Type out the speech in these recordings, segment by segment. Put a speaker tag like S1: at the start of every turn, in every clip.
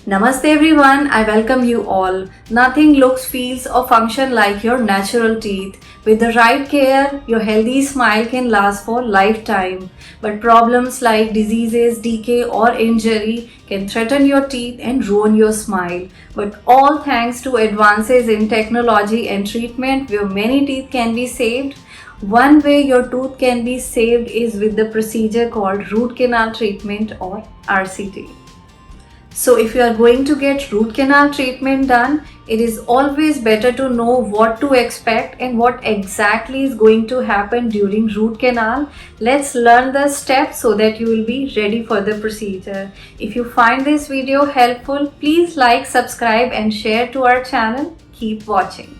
S1: Namaste everyone, I welcome you all. Nothing looks, feels or function like your natural teeth. With the right care, your healthy smile can last for lifetime. But problems like diseases, decay or injury can threaten your teeth and ruin your smile. But all thanks to advances in technology and treatment where many teeth can be saved. One way your tooth can be saved is with the procedure called root canal treatment or RCT. So if you are going to get root canal treatment done, it is always better to know what to expect and what exactly is going to happen during root canal. Let's learn the steps so that you will be ready for the procedure. If you find this video helpful, please like, subscribe and share to our channel. Keep watching.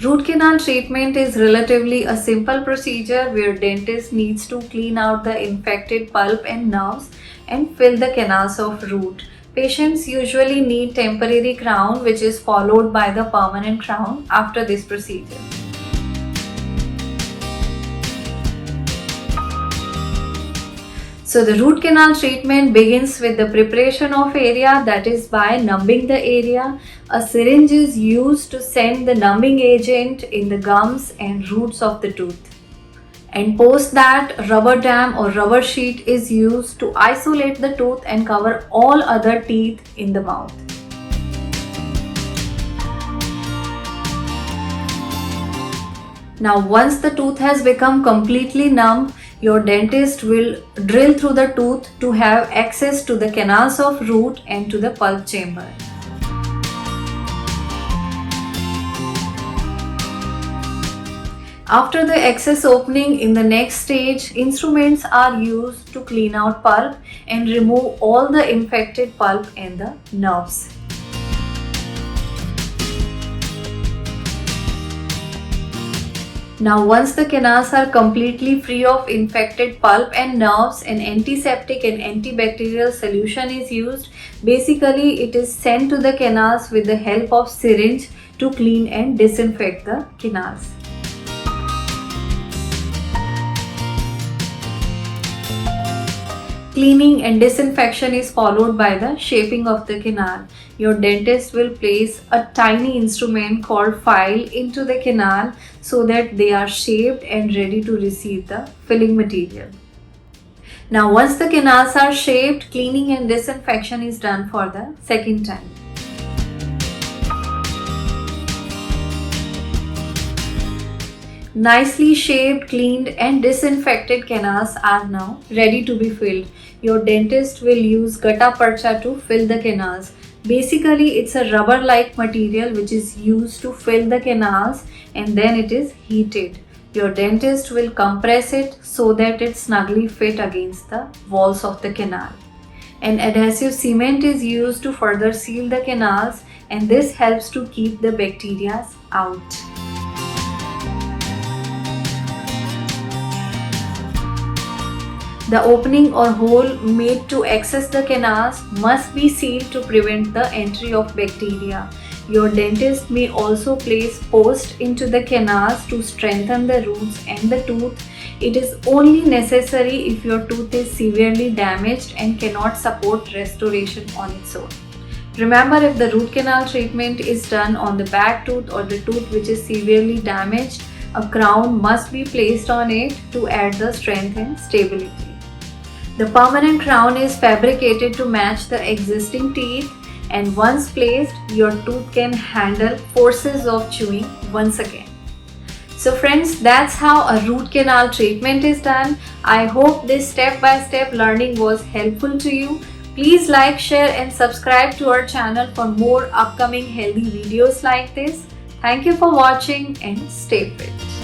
S1: Root canal treatment is relatively a simple procedure where dentist needs to clean out the infected pulp and nerves and fill the canals of root. Patients usually need temporary crown which is followed by the permanent crown after this procedure. So the root canal treatment begins with the preparation of area, that is by numbing the area. A syringe is used to send the numbing agent in the gums and roots of the tooth. And post that, rubber dam or rubber sheet is used to isolate the tooth and cover all other teeth in the mouth. Now once the tooth has become completely numb, your dentist will drill through the tooth to have access to the canals of root and to the pulp chamber. After the excess opening, in the next stage, instruments are used to clean out pulp and remove all the infected pulp and the nerves. Now once the canals are completely free of infected pulp and nerves, an antiseptic and antibacterial solution is used. Basically, it is sent to the canals with the help of syringe to clean and disinfect the canals. Cleaning and disinfection is followed by the shaping of the canal. Your dentist will place a tiny instrument called file into the canal so that they are shaped and ready to receive the filling material. Now once the canals are shaped, cleaning and disinfection is done for the second time. Nicely shaped, cleaned and disinfected canals are now ready to be filled. Your dentist will use gutta percha to fill the canals. Basically, it's a rubber-like material which is used to fill the canals and then it is heated. Your dentist will compress it so that it snugly fit against the walls of the canal. An adhesive cement is used to further seal the canals and this helps to keep the bacteria out. The opening or hole made to access the canals must be sealed to prevent the entry of bacteria. Your dentist may also place post into the canals to strengthen the roots and the tooth. It is only necessary if your tooth is severely damaged and cannot support restoration on its own. Remember, if the root canal treatment is done on the back tooth or the tooth which is severely damaged, a crown must be placed on it to add the strength and stability. The permanent crown is fabricated to match the existing teeth and once placed, your tooth can handle forces of chewing once again. So friends, that's how a root canal treatment is done. I hope this step-by-step learning was helpful to you. Please like, share and subscribe to our channel for more upcoming healthy videos like this. Thank you for watching and stay fit.